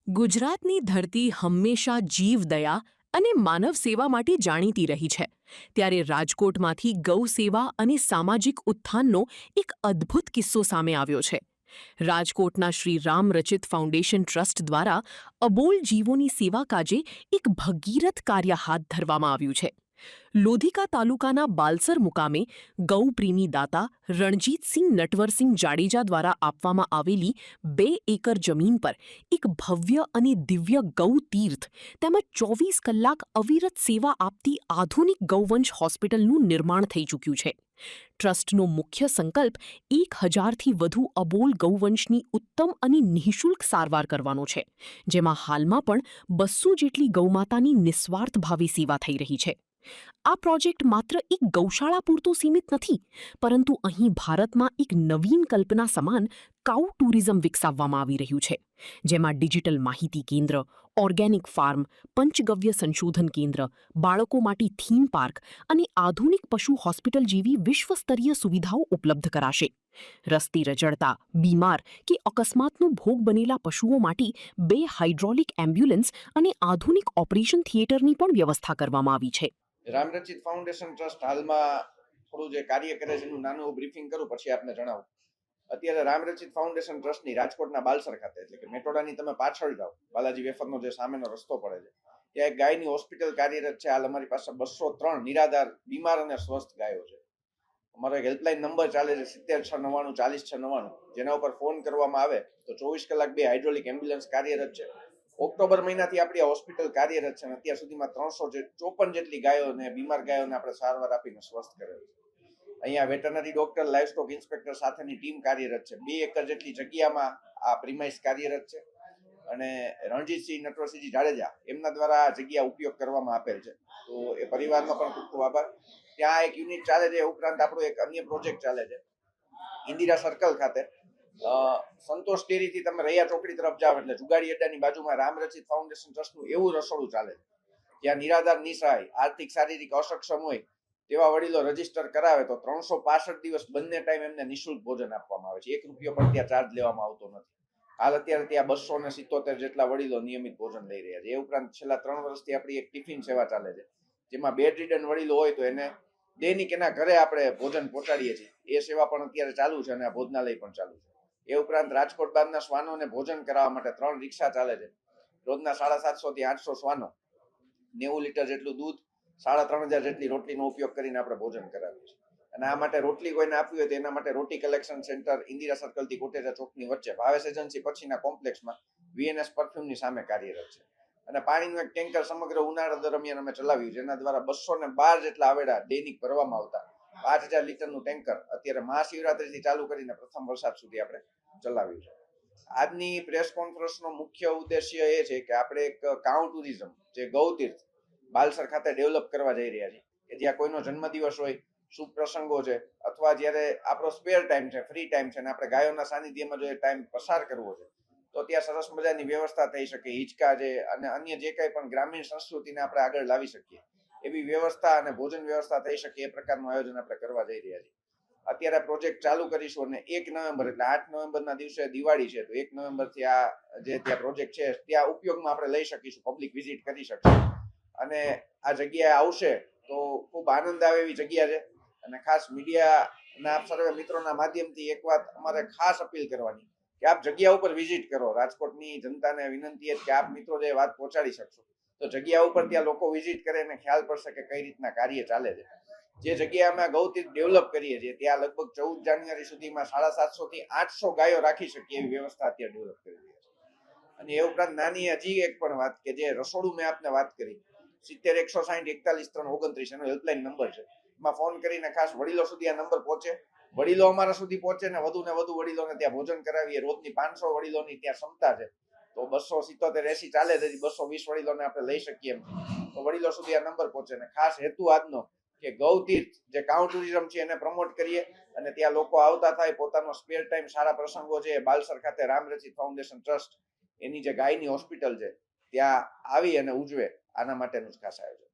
ગુજરાતની ધરતી હંમેશા જીવદયા અને માનવ સેવા માટે જાણીતી રહી છે. ત્યારે રાજકોટમાંથી ગૌ સેવા અને સામાજિક ઉત્થાનનો એક અદ્ભુત કિસ્સો સામે આવ્યો છે. રાજકોટના શ્રી રામ રચિત ફાઉન્ડેશન ટ્રસ્ટ દ્વારા અબોલ જીવોની સેવા કાજે એક ભગીરથ કાર્ય હાથ ધરવામાં આવ્યું છે. લોધિકા તાલુકાના બાલસર મુકામે ગૌપ્રેમી દાતા રણજીતસિંહ નટવરસિંહ જાડેજા દ્વારા આપવામાં આવેલી 2 એકર જમીન પર એક ભવ્ય અને દિવ્ય ગૌ તીર્થ તેમજ 24 કલાક અવિરત સેવા આપતી આધુનિક ગૌવંશ હોસ્પિટલનું નિર્માણ થઈ ચૂક્યું છે. ટ્રસ્ટનો મુખ્ય સંકલ્પ 1000થી વધુ અબોલ ગૌવંશની ઉત્તમ અને નિઃશુલ્ક સારવાર કરવાનો છે, જેમાં હાલમાં પણ 200 જેટલી ગૌમાતાની નિસ્વાર્થ ભાવે સેવા થઈ રહી છે. આ પ્રોજેક્ટ માત્ર એક ગૌશાળા પૂરતું સીમિત નથી, પરંતુ અહીં ભારતમાં એક નવીન કલ્પના સમાન કાઉ ટુરિઝમ વિકસાવવામાં આવી રહ્યું છે, જેમાં ડિજિટલ માહિતી કેન્દ્ર, ઓર્ગેનિક ફાર્મ, પંચગવ્ય સંશોધન કેન્દ્ર, બાળકો માટે થીમ પાર્ક અને આધુનિક પશુ હોસ્પિટલ જેવી વિશ્વસ્તરીય સુવિધાઓ ઉપલબ્ધ કરાશે. રસ્તે રજળતા, બીમાર કે અકસ્માતનો ભોગ બનેલા પશુઓ માટે 2 હાઇડ્રોલિક એમ્બ્યુલન્સ અને આધુનિક ઓપરેશન થિયેટરની પણ વ્યવસ્થા કરવામાં આવી છે. રામરચિત ફાઉન્ડેશન ટ્રસ્ટ હાલમાં થોડું જે કાર્ય કરે છે એનું નાનું બ્રીફિંગ કરું, પછી આપને જણાવું. અત્યારે રામરચિત ફાઉન્ડેશન ટ્રસ્ટની રાજકોટના બાલસર ખાતે, એટલે કે મેટોડાની તમે પાછળ જાઓ, બાલાજી વેફરનો જે સામેનો રસ્તો પડે છે, ત્યાં એક ગાયની હોસ્પિટલ કાર્યરત છે. હાલ અમારી પાસે 203 નિરાધાર, બીમાર અને સ્વસ્થ ગાયો છે. અમારો એક હેલ્પલાઇન નંબર ચાલે છે 7699 40699, જેના ઉપર ફોન કરવામાં આવે તો 24 કલાક 2 હાઇડ્રોલિક એમ્બ્યુલન્સ કાર્યરત છે. ઓક્ટોબર મહિનાથી આપણી આ હોસ્પિટલ કાર્યરત છે અને અત્યાર સુધીમાં 354 જેટલી ગાયો અને બીમાર ગાયોને આપણે સારવાર આપીને સ્વસ્થ કરેલ છે. અહીંયા વેટરનરી ડોક્ટર, લાઇવસ્ટોક ઇન્સ્પેક્ટર સાથેની ટીમ કાર્યરત છે. 2 એકર જેટલી જગ્યામાં આ પ્રિમાઇસ કાર્યરત છે અને રણજીતસિંહ નટવરસિંહજી જાડેજા એમના દ્વારા આ જગ્યા ઉપયોગ કરવામાં આપેલ છે. તો એ પરિવારનો પણ ખૂબ ખૂબ આભાર. ત્યાં એક યુનિટ ચાલે છે. એ ઉપરાંત આપણો એક અન્ય પ્રોજેક્ટ ચાલે છે ઇન્દિરા સર્કલ ખાતે. સંતોષ ડેરીથી તમે રૈયા ચોકડી તરફ જાવ એટલે જુગાડી અડ્ડાની બાજુમાં રામરચિત ફાઉન્ડેશન ટ્રસ્ટનું એવું રસોડું ચાલે છે, જ્યાં નિરાધાર, નિસહાય, આર્થિક શારીરિક અસક્ષમ હોય તેવા વડીલો રજીસ્ટર કરાવે તો 365 દિવસ બંને ટાઈમ એમને નિઃશુલ્ક ભોજન આપવામાં આવે છે. 1 રૂપિયો પણ ત્યાં ચાર્જ લેવામાં આવતો નથી. હાલ અત્યારે ત્યાં 277 જેટલા વડીલો નિયમિત ભોજન લઈ રહ્યા છે. એ ઉપરાંત છેલ્લા 3 વર્ષથી આપણી એક ટિફિન સેવા ચાલે છે, જેમાં બેડ રિડન વડીલો હોય તો એને દૈનિક એના ઘરે આપણે ભોજન પહોંચાડીએ છીએ. એ સેવા પણ અત્યારે ચાલુ છે અને આ ભોજનાલય પણ ચાલુ છે. એ ઉપરાંત રાજકોટ બાદના શ્વાનોને ભોજન કરાવવા માટે 3 રિક્ષા ચાલે છે. રોજના 750 થી 800 શ્વાનો, 90 લીટર જેટલું દૂધ, 3500 જેટલી રોટલીનો ઉપયોગ કરીને આપણે ભોજન કરાવીએ છીએ. અને આ માટે રોટલી કોઈને આપવી હોય તો એના માટે રોટી કલેક્શન સેન્ટર ઇન્દિરા સર્કલથી કોટેજા ચોકની વચ્ચે ભાવેશ એજન્સી પછીના કોમ્પ્લેક્સમાં વીએનએસ પરફ્યુમની સામે કાર્યરત છે. અને પાણીનું એક ટેન્કર સમગ્ર ઉનાળા દરમિયાન અમે ચલાવ્યું, જેના દ્વારા 212 જેટલા આવેડા દૈનિક ભરવામાં આવતા 5000 લીટરનું ટેન્કર અત્યારે મહાશિવરાત્રીથી ચાલુ કરીને પ્રથમ વરસાદ સુધી આપણે ચલાવ્યું છે. આજની પ્રેસ કોન્ફરન્સનો મુખ્ય ઉદ્દેશ્ય એ છે કે આપણે એક કાઉ ટુરિઝમ, જે ગૌતીર્થ બાલસર ખાતે ડેવલપ કરવા જઈ રહ્યા છીએ, કે જ્યાં કોઈનો જન્મદિવસ હોય, શુભ પ્રસંગો છે, અથવા જ્યારે આપણો સ્પેર ટાઈમ છે, ફ્રી ટાઈમ છે અને આપણે ગાયોના સાનિધ્યમાં જો એ ટાઈમ પસાર કરવો છે, તો ત્યાં સરસ મજાની વ્યવસ્થા થઈ શકે. હિંચકા છે અને અન્ય જે કંઈ પણ ગ્રામીણ સંસ્કૃતિને આપણે આગળ લાવી શકીએ એવી વ્યવસ્થા અને ભોજન વ્યવસ્થા થઈ શકે એ પ્રકારનું આયોજન આપણે કરવા જઈ રહ્યા છીએ. અત્યારે પ્રોજેક્ટ ચાલુ કરીશું અને 1 નવેમ્બર એટલે 8 નવેમ્બરના દિવસે દિવાળી છે, તો 1 નવેમ્બરથી આ જે ત્યાં પ્રોજેક્ટ છે ત્યાં ઉપયોગમાં આપણે લઈ શકીશું, પબ્લિક વિઝિટ કરી શકશે અને આ જગ્યાએ આવશે તો ખૂબ આનંદ આવે એવી જગ્યા છે. અને ખાસ મીડિયાના આપ સર્વે મિત્રોના માધ્યમથી એક વાત અમારે ખાસ અપીલ કરવાની કે આપ જગ્યા ઉપર વિઝિટ કરો. રાજકોટની જનતાને વિનંતી છે કે આપ મિત્રો જે વાત પહોંચાડી શકશો તો જગ્યા ઉપર ત્યાં લોકો વિઝિટ કરે અને ખ્યાલ પડશે કે કઈ રીતના કાર્ય ચાલે છે. જે જગ્યાએ અમે ગૌતીર્થ ડેવલપ કરીએ છીએ ત્યાં લગભગ 14 જાન્યુઆરી સુધીમાં 750 થી 800 ગાયો રાખી શકીએ એવી વ્યવસ્થા અત્યારે ડેવલપ કરી રહ્યા છે. અને એ ઉપરાંત નાની હજી એક પણ વાત, કે જે રસોડું મેં આપને વાત કરી 70 160 41 329 એનો હેલ્પલાઇન નંબર છે. એમાં ફોન કરીને ખાસ વડીલો સુધી આ નંબર પહોંચે, વડીલો અમારા સુધી પહોંચે ને વધુ વડીલોને ત્યાં ભોજન કરાવીએ. રોજની 500 વડીલોની ત્યાં ક્ષમતા છે, તો 277 80 ચાલે છે, 220 વડીલોને આપણે લઈ શકીએ એમ. તો વડીલો સુધી આ નંબર પહોંચે. ને ખાસ હેતુ આજનો કે ગૌતીર્થ જે કાઉ ટુરિઝમ છે એને પ્રમોટ કરીએ અને ત્યાં લોકો આવતા થાય, પોતાનો સ્પેર ટાઈમ, સારા પ્રસંગો છે, બાલસર ખાતે રામરચિત ફાઉન્ડેશન ટ્રસ્ટ એની જે ગાયની હોસ્પિટલ છે ત્યાં આવી અને ઉજવે, આના માટેનું જ ખાસ આયોજન.